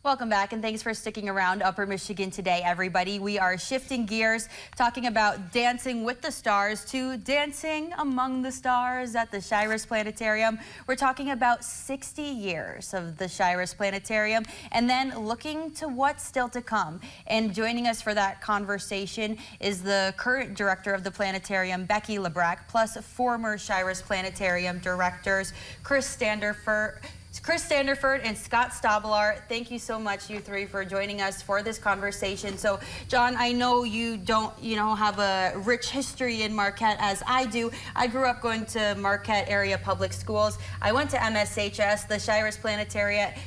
Welcome back, and thanks for sticking around. Upper Michigan Today, everybody. We are shifting gears, talking about Dancing with the Stars to Dancing Among the Stars at the Shiras Planetarium. We're talking about 60 years of the Shiras Planetarium, and then looking to what's still to come. And joining us for that conversation is the current director of the planetarium, Becky Lebreque, plus former Shiras Planetarium directors, Chris Stranderford and Scott Stobbelaar. Thank you so much, you three, for joining us for this conversation. So, John, I know you don't, have a rich history in Marquette as I do. I grew up going to Marquette area public schools. I went to MSHS, the Shiras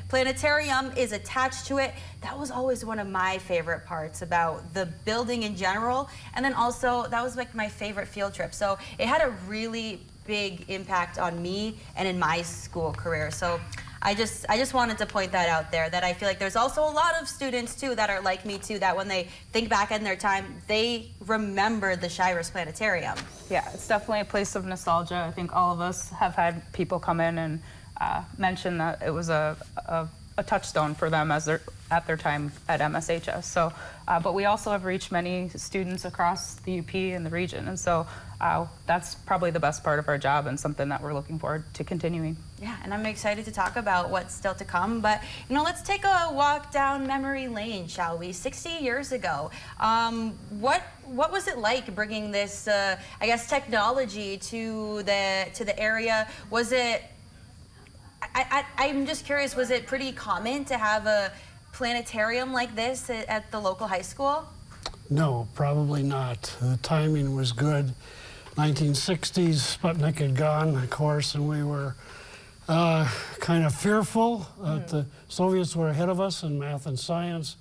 Planetarium is attached to it. That was always one of my favorite parts about the building in general. And then also, that was like my favorite field trip. So it had a really big impact on me and in my school career. So I just wanted to point that out there, that I feel like there's also a lot of students too that are like me too, that when they think back in their time, they remember the Shiras Planetarium. Yeah, it's definitely a place of nostalgia. I think all of us have had people come in and mention that it was a touchstone for them as at their time at MSHS. So, but we also have reached many students across the UP and the region, and so that's probably the best part of our job and something that we're looking forward to continuing. Yeah, and I'm excited to talk about what's still to come, but let's take a walk down memory lane, shall we? 60 years ago, what was it like bringing this, I guess, technology to the area? Was it? I'm just curious, was it pretty common to have a planetarium like this at the local high school? No, probably not. The timing was good. 1960s, Sputnik had gone, of course, and we were kind of fearful that the Soviets were ahead of us in math and science.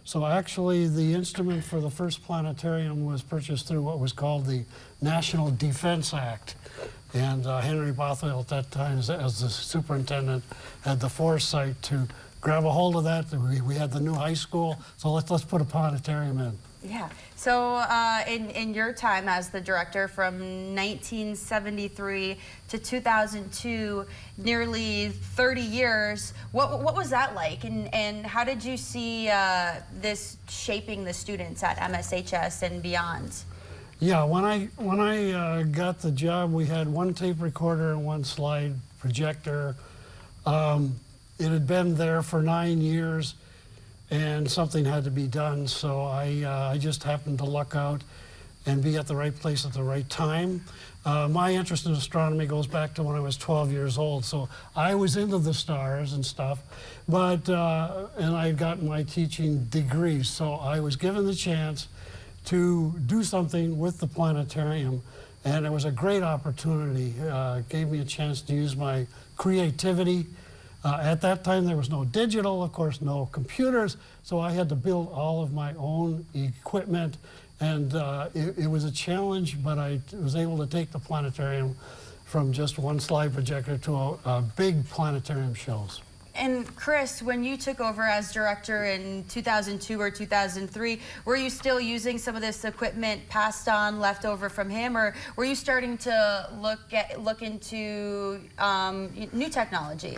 So actually, the instrument for the first planetarium was purchased through what was called the National Defense Act. And Henry Bothwell, at that time, as the superintendent, had the foresight to grab a hold of that. We had the new high school, so let's put a planetarium in. Yeah. So in your time as the director from 1973 to 2002, nearly 30 years, what was that like? And how did you see this shaping the students at MSHS and beyond? Yeah, when I got the job, we had one tape recorder and one slide projector. It had been there for 9 years, and something had to be done, so I just happened to luck out and be at the right place at the right time. My interest in astronomy goes back to when I was 12 years old, so I was into the stars and stuff, but and I had gotten my teaching degree, so I was given the chance to do something with the planetarium, and it was a great opportunity. It gave me a chance to use my creativity. At that time, there was no digital, of course, no computers, so I had to build all of my own equipment, and it was a challenge, but I was able to take the planetarium from just one slide projector to a big planetarium shows. And Chris, when you took over as director in 2002 or 2003, were you still using some of this equipment passed on, left over from him, or were you starting to look into new technology?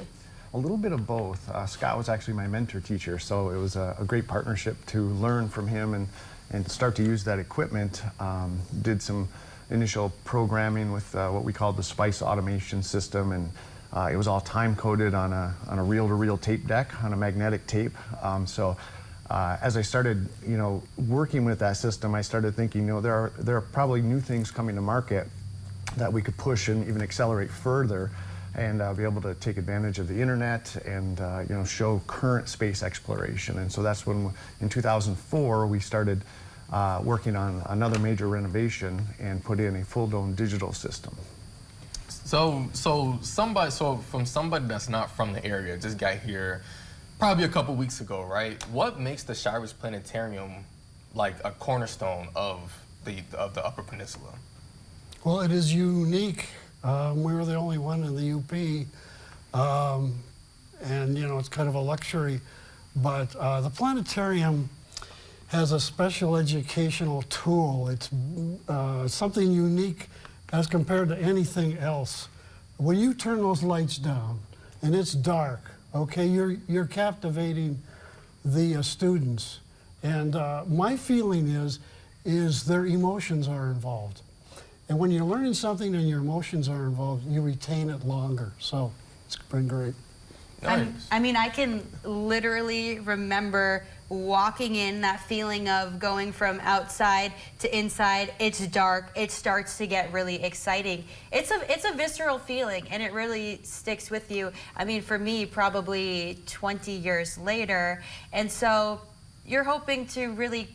A little bit of both. Scott was actually my mentor teacher, so it was a great partnership to learn from him and start to use that equipment. Did some initial programming with what we called the SPICE automation system, and it was all time-coded on a reel-to-reel tape deck, on a magnetic tape. So as I started, working with that system, I started thinking, there are probably new things coming to market that we could push and even accelerate further, and be able to take advantage of the internet and show current space exploration. And so that's when, in 2004, we started working on another major renovation and put in a full-dome digital system. So from somebody that's not from the area, just got here probably a couple weeks ago, right? What makes the Shiras Planetarium like a cornerstone of the Upper Peninsula? Well, it is unique. We were the only one in the UP, and it's kind of a luxury. But the planetarium has a special educational tool. It's something unique as compared to anything else. When you turn those lights down and it's dark, okay, you're captivating the students. And my feeling is their emotions are involved. And when you're learning something and your emotions are involved, you retain it longer. So it's been great. Nice. I mean, I can literally remember walking in, that feeling of going from outside to inside. It's dark. It starts to get really exciting. It's a visceral feeling, and it really sticks with you. I mean, for me, probably 20 years later. And so you're hoping to really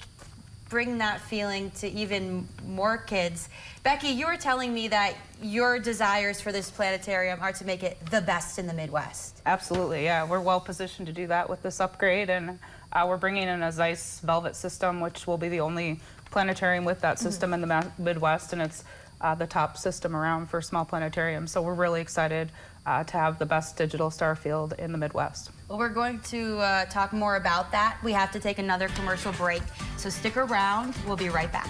bring that feeling to even more kids. Becky, you were telling me that your desires for this planetarium are to make it the best in the Midwest. Absolutely, yeah. We're well positioned to do that with this upgrade, and we're bringing in a Zeiss Velvet system, which will be the only planetarium with that system in the Midwest, and it's the top system around for small planetariums. So we're really excited to have the best digital star field in the Midwest. Well, we're going to talk more about that. We have to take another commercial break, so stick around. We'll be right back.